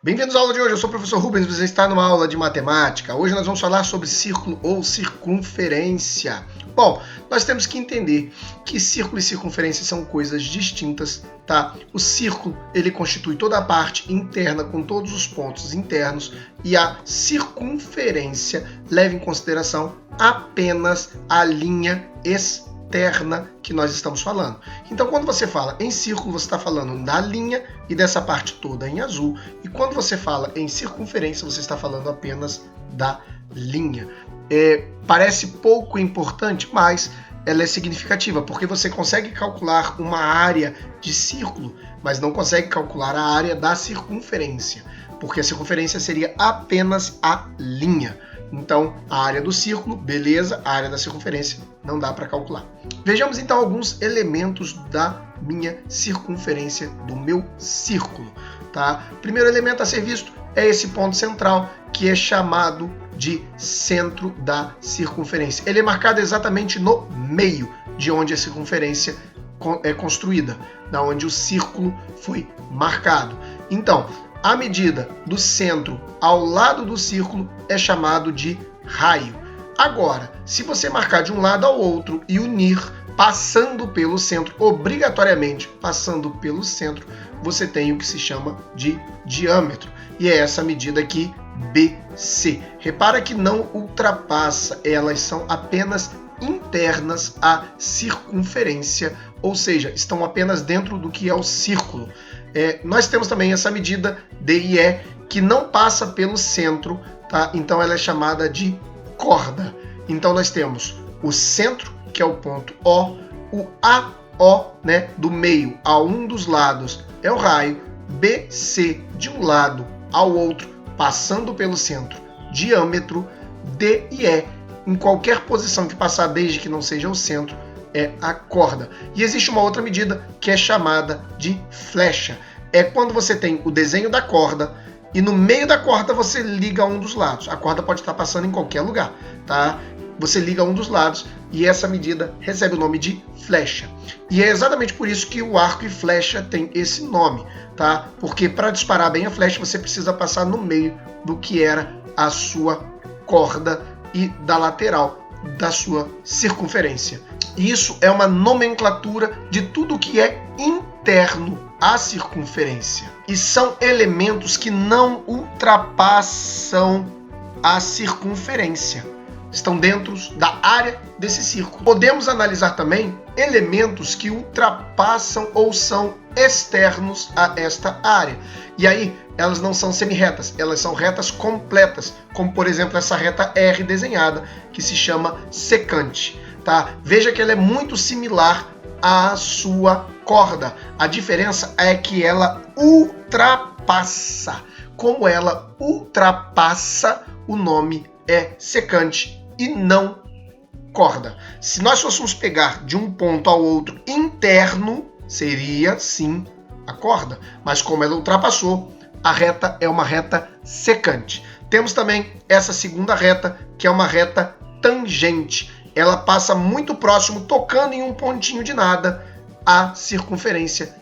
Bem-vindos à aula de hoje, eu sou o professor Rubens, você está numa aula de matemática. Hoje nós vamos falar sobre círculo ou circunferência. Bom, nós temos que entender que círculo e circunferência são coisas distintas, tá? O círculo, ele constitui toda a parte interna com todos os pontos internos e a circunferência leva em consideração apenas a linha externa que nós estamos falando. Então, quando você fala em círculo, você está falando da linha e dessa parte toda em azul. E quando você fala em circunferência, você está falando apenas da linha. Parece pouco importante, mas ela é significativa, porque você consegue calcular uma área de círculo, mas não consegue calcular a área da circunferência, porque a circunferência seria apenas a linha. Então, a área do círculo, beleza, a área da circunferência não dá para calcular. Vejamos então alguns elementos da minha circunferência, do meu círculo, tá? O primeiro elemento a ser visto é esse ponto central, que é chamado de centro da circunferência. Ele é marcado exatamente no meio de onde a circunferência é construída, da onde o círculo foi marcado. Então, a medida do centro ao lado do círculo é chamado de raio. Agora, se você marcar de um lado ao outro e unir passando pelo centro, obrigatoriamente passando pelo centro, você tem o que se chama de diâmetro. E é essa medida aqui, BC. Repara que não ultrapassa, elas são apenas internas à circunferência, ou seja, estão apenas dentro do que é o círculo. Nós temos também essa medida DE, que não passa pelo centro, tá? Então ela é chamada de corda. Então nós temos o centro, que é o ponto O, o AO, né, do meio a um dos lados é o raio, BC de um lado ao outro, passando pelo centro, diâmetro, D e E, em qualquer posição que passar desde que não seja o centro, é a corda. E existe uma outra medida que é chamada de flecha. É quando você tem o desenho da corda e no meio da corda você liga um dos lados. A corda pode estar passando em qualquer lugar, tá? Você liga um dos lados e essa medida recebe o nome de flecha. E é exatamente por isso que o arco e flecha tem esse nome, tá? Porque para disparar bem a flecha você precisa passar no meio do que era a sua corda e da lateral da sua circunferência. Isso é uma nomenclatura de tudo que é interno à circunferência. E são elementos que não ultrapassam a circunferência. Estão dentro da área desse círculo. Podemos analisar também elementos que ultrapassam ou são externos a esta área. E aí, elas não são semirretas, elas são retas completas, como por exemplo essa reta R desenhada, que se chama secante. Tá? Veja que ela é muito similar à sua corda. A diferença é que ela ultrapassa. Como ela ultrapassa, o nome é secante e não corda. Se nós fôssemos pegar de um ponto ao outro interno, seria sim a corda. Mas como ela ultrapassou, a reta é uma reta secante. Temos também essa segunda reta, que é uma reta tangente. Ela passa muito próximo, tocando em um pontinho de nada, a circunferência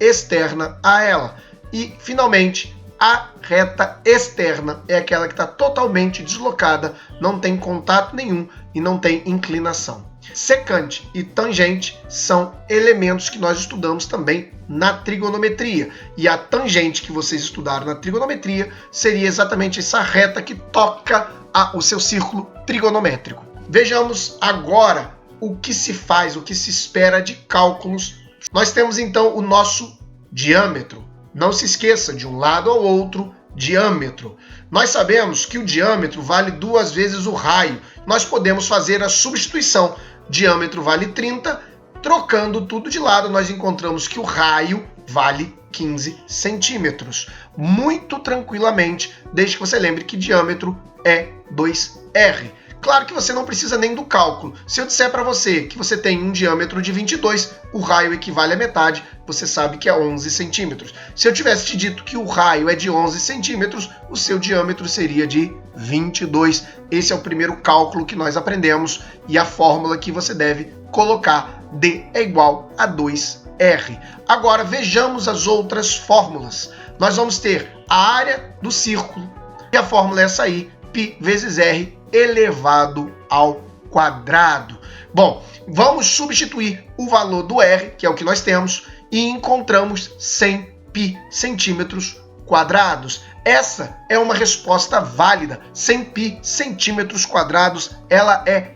externa a ela. E, finalmente, a reta externa é aquela que está totalmente deslocada, não tem contato nenhum e não tem inclinação. Secante e tangente são elementos que nós estudamos também na trigonometria. E a tangente que vocês estudaram na trigonometria seria exatamente essa reta que toca o seu círculo trigonométrico. Vejamos agora o que se faz, o que se espera de cálculos. Nós temos então o nosso diâmetro. Não se esqueça, de um lado ao outro, diâmetro. Nós sabemos que o diâmetro vale 2 vezes o raio. Nós podemos fazer a substituição. Diâmetro vale 30, trocando tudo de lado, nós encontramos que o raio vale 15 centímetros. Muito tranquilamente, desde que você lembre que diâmetro é 2R. Claro que você não precisa nem do cálculo. Se eu disser para você que você tem um diâmetro de 22, o raio equivale a metade, você sabe que é 11 centímetros. Se eu tivesse te dito que o raio é de 11 centímetros, o seu diâmetro seria de 22. Esse é o primeiro cálculo que nós aprendemos e a fórmula que você deve colocar. D é igual a 2R. Agora vejamos as outras fórmulas. nós vamos ter a área do círculo, e a fórmula é essa aí, π vezes r elevado ao quadrado. Bom, vamos substituir o valor do r, que é o que nós temos, e encontramos 100 π centímetros quadrados. Essa é uma resposta válida. 100 π centímetros quadrados, ela é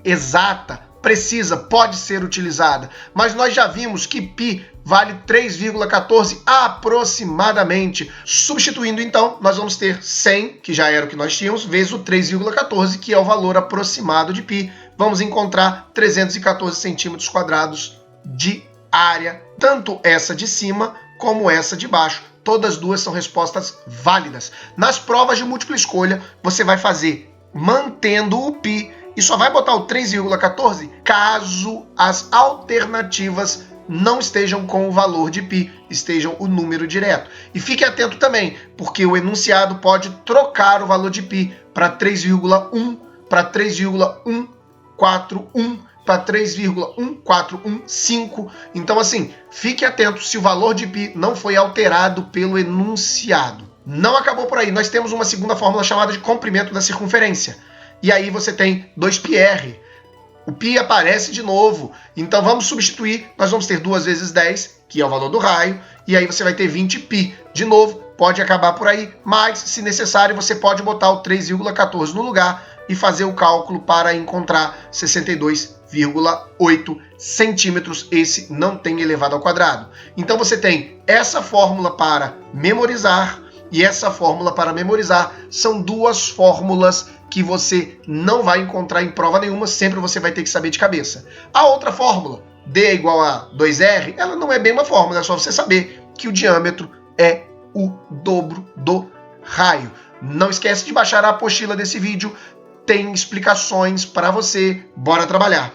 exata, precisa, pode ser utilizada. Mas nós já vimos que π vale 3,14 aproximadamente. Substituindo, então, nós vamos ter 100, que já era o que nós tínhamos, vezes o 3,14, que é o valor aproximado de π. Vamos encontrar 314 centímetros quadrados de área, tanto essa de cima como essa de baixo. Todas duas são respostas válidas. Nas provas de múltipla escolha, você vai fazer mantendo o π e só vai botar o 3,14 caso as alternativas não estejam com o valor de π, estejam o número direto. E fique atento também, porque o enunciado pode trocar o valor de π para 3,1, para 3,141, para 3,1415. Então, assim, fique atento se o valor de π não foi alterado pelo enunciado. Não acabou por aí. Nós temos uma segunda fórmula chamada de comprimento da circunferência. E aí você tem 2πr. O π aparece de novo. Então, vamos substituir. Nós vamos ter 2 vezes 10, que é o valor do raio. E aí você vai ter 20π. De novo, pode acabar por aí. Mas, se necessário, você pode botar o 3,14 no lugar e fazer o cálculo para encontrar 62,8 centímetros. Esse não tem elevado ao quadrado. Então você tem essa fórmula para memorizar e essa fórmula para memorizar. São duas fórmulas que você não vai encontrar em prova nenhuma, sempre você vai ter que saber de cabeça. A outra fórmula, D é igual a 2R, ela não é bem uma fórmula, é só você saber que o diâmetro é o dobro do raio. Não esquece de baixar a apostila desse vídeo, tem explicações para você. Bora trabalhar!